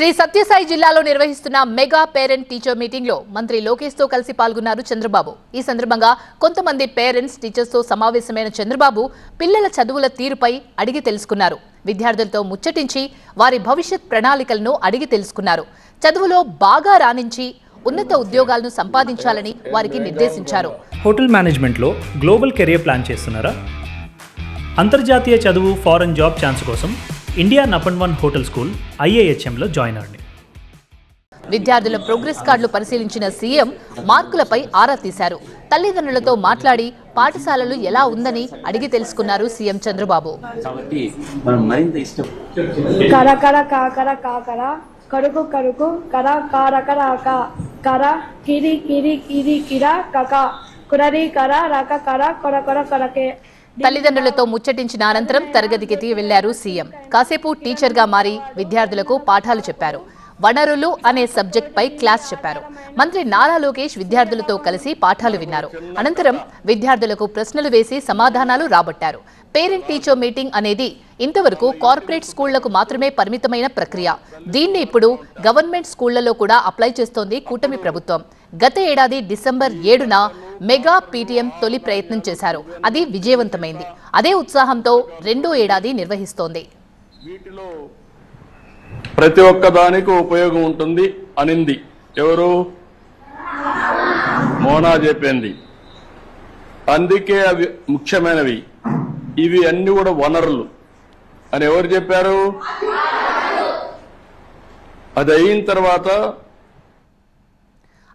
శ్రీ సత్యసాయి జిల్లాలో నిర్వహిస్తున్న mega parent teacher meeting లో మంత్రి లోకేష్ తో కలిసి పాల్గొన్నారు చంద్రబాబు. ఈ సందర్భంగా కొంతమంది పేరెంట్స్ టీచర్స్ తో సమావేశమైన చంద్రబాబు పిల్లల చదువుల తీరుపై అడిగి తెలుసుకున్నారు. విద్యార్థులతో ముచ్చటించి వారి భవిష్యత్ ప్రణాళికలను అడిగి తెలుసుకున్నారు. చదువులో బాగా రాణించి ఉన్నత ఉద్యోగాలను సంపాదించాలని వారికి నిర్దేశించారు. హోటల్ మేనేజ్మెంట్ లో గ్లోబల్ కెరీర్ ప్లాన్ చేస్తున్నారా? అంతర్జాతీయ చదువు ఫారెన్ జాబ్ ఛాన్స్ కోసం ఇండియా నంబర్ 1 హోటల్ స్కూల్ IIHMలో జాయిన్ అవ్వండి. విద్యార్థుల ప్రోగ్రెస్ కార్డులు పరిశీలించిన సీఎం మార్కులపై ఆరా తీశారు. తల్లిదండ్రులతో మాట్లాడి పాఠశాలలు ఎలా ఉందని అడిగి తెలుసుకున్నారు సీఎం చంద్రబాబు. కరుకు కరుకు కర కారకర కర కిరి కిరి కిరి కిర కక కురరి కర రక కర కొర కొర కొరకే. తల్లిదండ్రులతో ముచ్చటించిన అనంతరం తరగతికి వెళ్లారు సీఎం. కాసేపు టీచర్ గా మారి విద్యార్థులకు పాఠాలు చెప్పారు. వనరులు అనే సబ్జెక్ట్ పై క్లాస్ చెప్పారు. మంత్రి నారా లోకేష్ విద్యార్థులతో కలిసి పాఠాలు విన్నారు. అనంతరం విద్యార్థులకు ప్రశ్నలు వేసి సమాధానాలు రాబట్టారు. పేరెంట్ టీచర్ మీటింగ్ అనేది ఇంతవరకు కార్పొరేట్ స్కూళ్లకు మాత్రమే పరిమితమైన ప్రక్రియ. దీన్ని ఇప్పుడు గవర్నమెంట్ స్కూళ్లలో కూడా అప్లై చేస్తోంది కూటమి ప్రభుత్వం. గత ఏడాది డిసెంబర్ 7న మెగా PTM తొలి ప్రయత్నం చేశారు. అది విజయవంతమైంది. అదే ఉత్సాహంతో రెండో ఏడాది నిర్వహిస్తోంది. వీటిలో ప్రతి ఒక్క దానికి ఉపయోగం ఉంటుంది అనింది ఎవరు? మోనా చెప్పింది. అందుకే అవి ముఖ్యమైనవి. ఇవి అన్ని కూడా వనరులు అని ఎవరు చెప్పారు? అది అయిన తర్వాత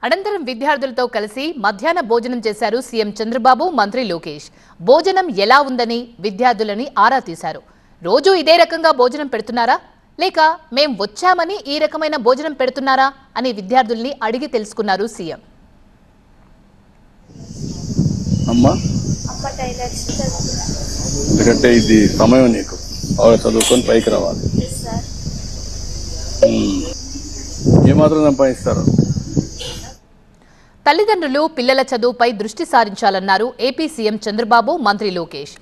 అనంతరం విద్యార్థులతో కలిసి మధ్యాహ్న భోజనం చేశారు సీఎం చంద్రబాబు, మంత్రి లోకేష్. భోజనం ఎలా ఉందని విద్యార్థులని ఆరా తీశారు. రోజు ఇదే రకంగా భోజనం పెడుతున్నారా, లేక మేం వచ్చామని ఈ రకమైన భోజనం పెడుతున్నారా అని విద్యార్థుల్ని అడిగి తెలుసుకున్నారు సీఎం. ఎందుకంటే ఇది సమయం నీకు చదువుకొని పైకి రావాలి. ఏమాత్రం సంపాదిస్తారు? తల్లిదండ్రులు పిల్లల చదువుపై దృష్టి సారించాలన్నారు ఏపీ సీఎం చంద్రబాబు, మంత్రి లోకేష్.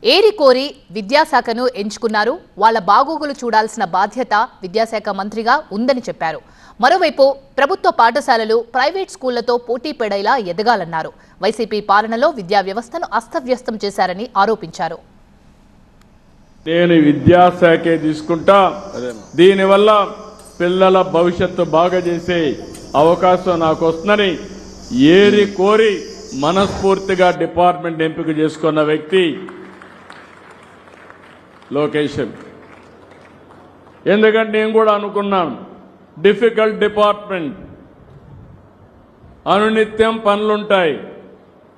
ఏరి కోరి విద్యాశాఖను ఎంచుకున్నారు. వాళ్ల బాగోగులు చూడాల్సిన బాధ్యత విద్యాశాఖ మంత్రిగా ఉందని చెప్పారు. మరోవైపు ప్రభుత్వ పాఠశాలలు ప్రైవేట్ స్కూళ్లతో పోటీ పడేలా ఎదగాలన్నారు. వైసీపీ పాలనలో విద్యా వ్యవస్థను అస్తవ్యస్తం చేశారని ఆరోపించారు. నేను విద్యాశాఖే తీసుకుంటా. దీనివల్ల పిల్లల భవిష్యత్తు బాగా చేసే అవకాశం నాకు వస్తుందని ఏరి కోరి మనస్ఫూర్తిగా డిపార్ట్మెంట్ ఎంపిక చేసుకున్న వ్యక్తి లోకేష్. ఎందుకంటే నేను కూడా అనుకున్నాను, డిఫికల్ట్ డిపార్ట్మెంట్, అనునిత్యం పనులుంటాయి.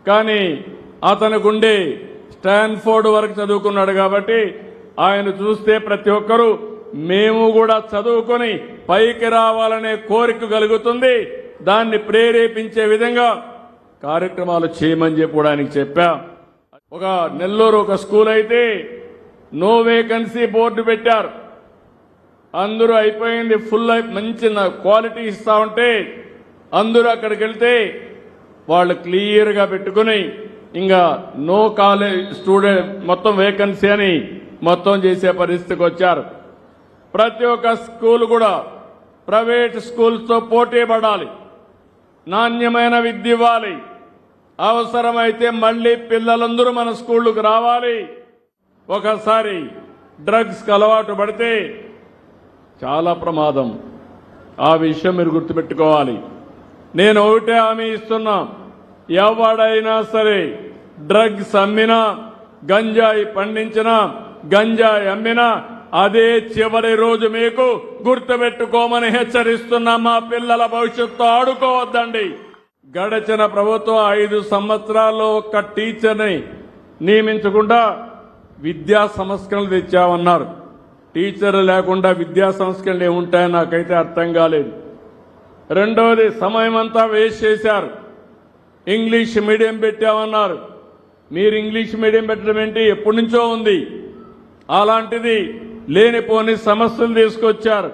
కానీ అతనికి ఉండే స్టాన్ఫోర్డ్ వరకు చదువుకున్నాడు కాబట్టి ఆయన చూస్తే ప్రతి ఒక్కరూ మేము కూడా చదువుకొని పైకి రావాలనే కోరిక కలుగుతుంది. దాన్ని ప్రేరేపించే విధంగా కార్యక్రమాలు చేయమని చెప్పి కూడా ఆయనకి చెప్పా. ఒక నెల్లూరు ఒక స్కూల్ అయితే నో వేకెన్సీ బోర్డు పెట్టారు. అందరూ అయిపోయింది, ఫుల్ మంచి క్వాలిటీ ఇస్తా ఉంటే అందరూ అక్కడికి వెళ్తే వాళ్ళు క్లియర్గా పెట్టుకుని ఇంకా నో కాలేజ్ స్టూడెంట్ మొత్తం వేకెన్సీ అని మొత్తం చేసే పరిస్థితికి వచ్చారు. ప్రతి ఒక్క స్కూల్ కూడా ప్రైవేట్ స్కూల్స్తో పోటీ పడాలి, నాణ్యమైన విద్య ఇవ్వాలి. అవసరమైతే మళ్లీ పిల్లలందరూ మన స్కూళ్లకు రావాలి. ఒకసారి డ్రగ్స్కి అలవాటు పడితే చాలా ప్రమాదం. ఆ విషయం మీరు గుర్తుపెట్టుకోవాలి. నేను ఒకటే హామీ ఇస్తున్నా, ఎవడైనా సరే డ్రగ్స్ అమ్మినా, గంజాయి పండించినా, గంజాయి అమ్మినా అదే చివరి రోజు మీకు గుర్తుపెట్టుకోమని హెచ్చరిస్తున్నా. మా పిల్లల భవిష్యత్తు ఆడుకోవద్దండి. గడిచిన ప్రభుత్వం 5 సంవత్సరాల్లో ఒక్క టీచర్ని నియమించకుండా విద్యా సంస్కరణలు తెచ్చామన్నారు. టీచర్లు లేకుండా విద్యా సంస్కరణలు ఏముంటాయని నాకైతే అర్థం కాలేదు. రెండవది, సమయం అంతా వేస్ట్ చేశారు. ఇంగ్లీష్ మీడియం పెట్టామన్నారు. మీరు ఇంగ్లీష్ మీడియం పెట్టడం ఏంటి? ఎప్పటి నుంచో ఉంది. అలాంటిది లేనిపోని సమస్యలు తీసుకొచ్చారు.